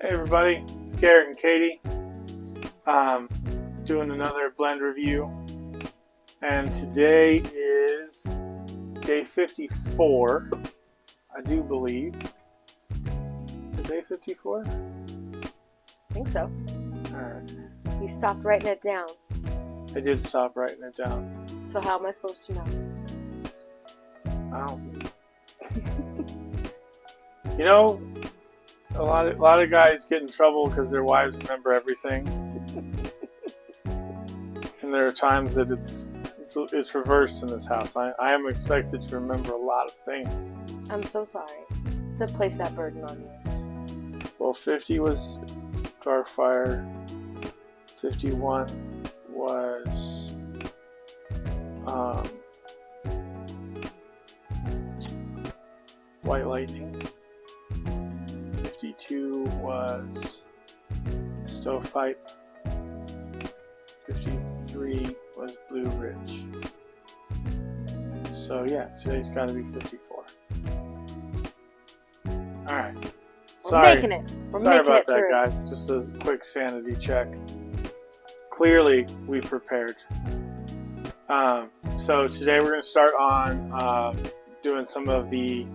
Hey everybody, it's Garrett and Katie doing another blend review, and today is day 54, I do believe. Day 54? I think so. Alright. You stopped writing it down. I did stop writing it down. So how am I supposed to know? You know, a lot of guys get in trouble because their wives remember everything. And there are times that it's reversed in this house. I am expected to remember a lot of things. I'm so sorry to place that burden on you. Well, 50 was Darkfire. 51 was White Lightning. 52 was Stovepipe. 53 was Blue Ridge. So yeah, today's got to be 54. Alright. We're making it. Sorry about that, guys. Just a quick sanity check. Clearly, we prepared. So today we're going to start on doing some of the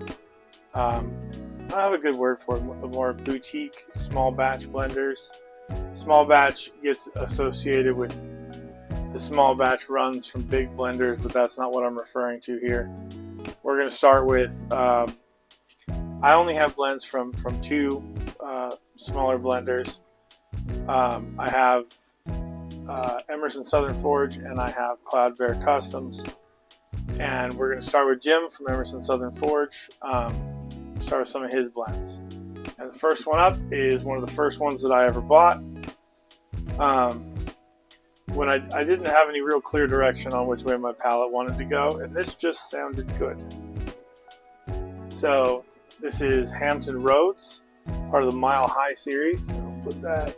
I don't have a good word for it, more boutique small batch blenders. Small batch gets associated with the small batch runs from big blenders, but that's not what I'm referring to here. We're going to start with, I only have blends from two smaller blenders. I have Emerson Southern Forge and I have Cloud Bear Customs. And we're going to start with Jim from Emerson Southern Forge. Start with some of his blends. And the first one up is one of the first ones that I ever bought. When I didn't have any real clear direction on which way my palate wanted to go, and this just sounded good. So this is Hampton Roads, part of the Mile High series. I'll put that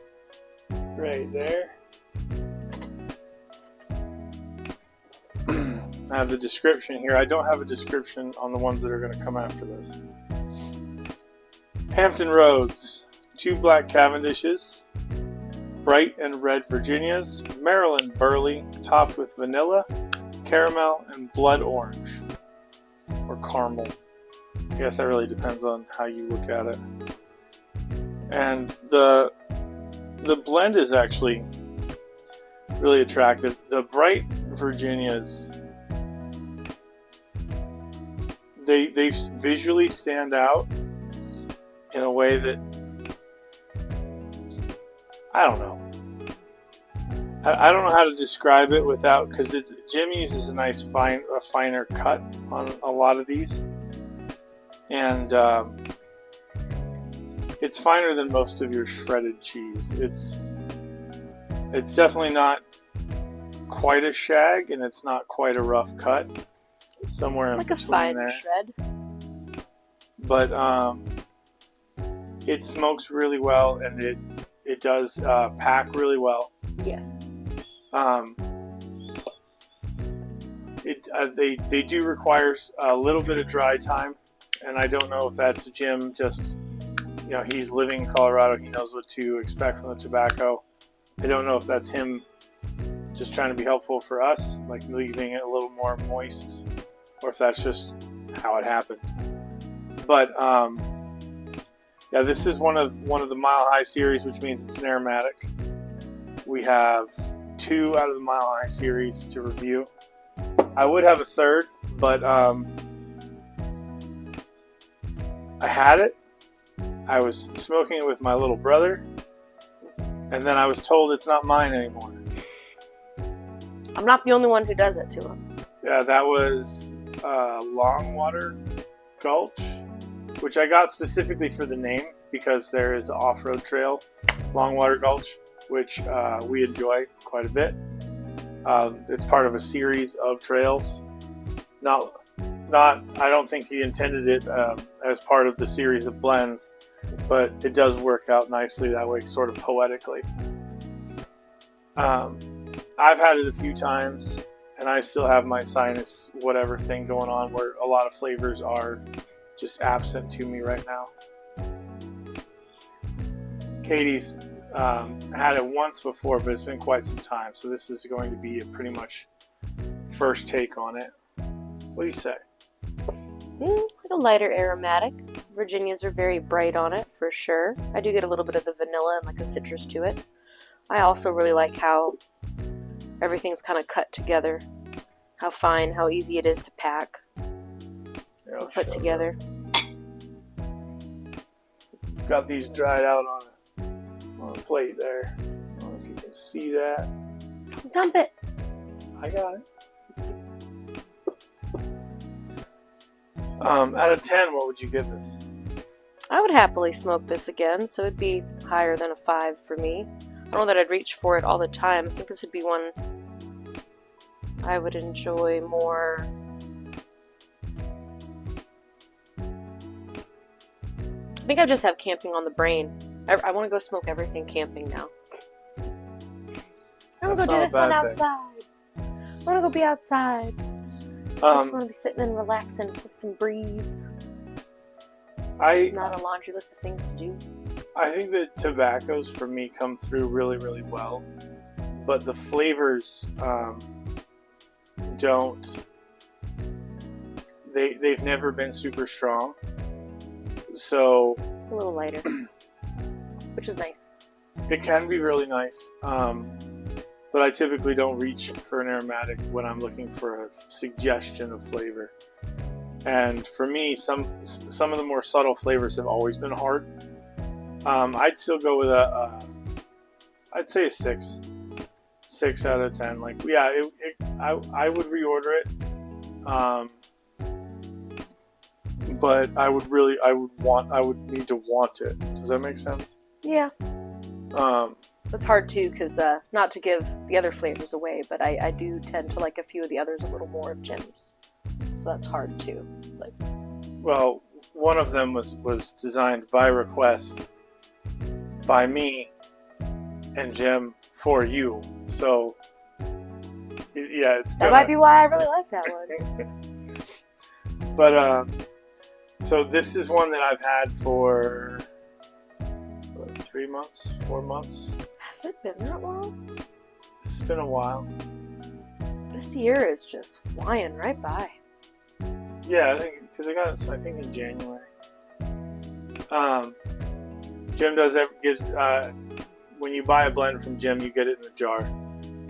right there. I have the description here. I don't have a description on the ones that are going to come after this. Hampton Roads, 2 black Cavendishes, bright and red Virginias, Maryland Burley, topped with vanilla, caramel, and blood orange, or caramel. I guess that really depends on how you look at it. And the blend is actually really attractive. The bright Virginias, they visually stand out in a way that I don't know. I don't know how to describe it without, because Jim uses a nice finer cut on a lot of these, and it's finer than most of your shredded cheese. It's definitely not quite a shag, and it's not quite a rough cut. It's somewhere in between like a fine there. shred. But it smokes really well, and it does pack really well. Yes. They do require a little bit of dry time, and I don't know if that's Jim just, he's living in Colorado, he knows what to expect from the tobacco. I don't know if that's him just trying to be helpful for us, like leaving it a little more moist, or if that's just how it happened. But yeah, this is one of the Mile High series, which means it's an aromatic. We have 2 out of the Mile High series to review. I would have a third, but I had it. I was smoking it with my little brother, and then I was told it's not mine anymore. I'm not the only one who does it to him. Yeah, that was Longwater Gulch, which I got specifically for the name because there is an off-road trail, Longwater Gulch, which we enjoy quite a bit. It's part of a series of trails. I don't think he intended it as part of the series of blends, but it does work out nicely that way, sort of poetically. I've had it a few times, and I still have my sinus whatever thing going on where a lot of flavors are just absent to me right now. Katie's had it once before, but it's been quite some time. So this is going to be a pretty much first take on it. What do you say? Like a lighter aromatic. Virginias are very bright on it, for sure. I do get a little bit of the vanilla and like a citrus to it. I also really like how everything's kind of cut together. How fine, how easy it is to pack. Yeah, Put together. Got these dried out on a plate there. I don't know if you can see that. Dump it. I got it. Out of 10, what would you give this? I would happily smoke this again, so it'd be higher than a 5 for me. I don't know that I'd reach for it all the time. I think this would be one I would enjoy more. I think I just have camping on the brain. I want to go smoke everything camping now. I want to go do this one outside. I want to go be outside. I just want to be sitting and relaxing with some breeze. Not a laundry list of things to do. I think that tobaccos for me come through really, really well, but the flavors don't. They've never been super strong, so a little lighter, which is nice. It can be really nice, but I typically don't reach for an aromatic when I'm looking for a suggestion of flavor. And for me, some of the more subtle flavors have always been hard. I'd still go with I'd say a 6 out of 10. Like, yeah, I would reorder it, but I would need to want it. Does that make sense? Yeah. That's hard too, because not to give the other flavors away, but I do tend to like a few of the others a little more of Jim's. So that's hard too. Like, well, one of them was designed by request by me and Jim for you. So yeah, that might be why I really like that one. But so this is one that I've had for 3 months, 4 months. Has it been that long? It's been a while. This year is just flying right by. Yeah, I think because I got it, I think in January. Jim gives when you buy a blend from Jim, you get it in a jar.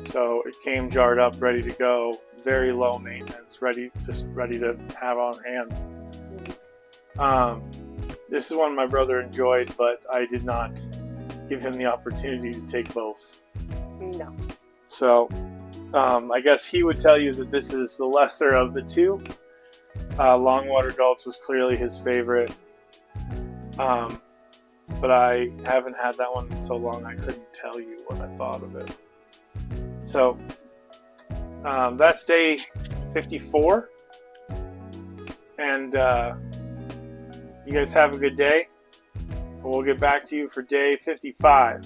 So it came jarred up, ready to go, very low maintenance, ready to have on hand. This is one my brother enjoyed, but I did not give him the opportunity to take both. No. So I guess he would tell you that this is the lesser of the two. Longwater Gulch was clearly his favorite, but I haven't had that one in so long I couldn't tell you what I thought of it. So that's day 54, and you guys have a good day. We'll get back to you for day 55.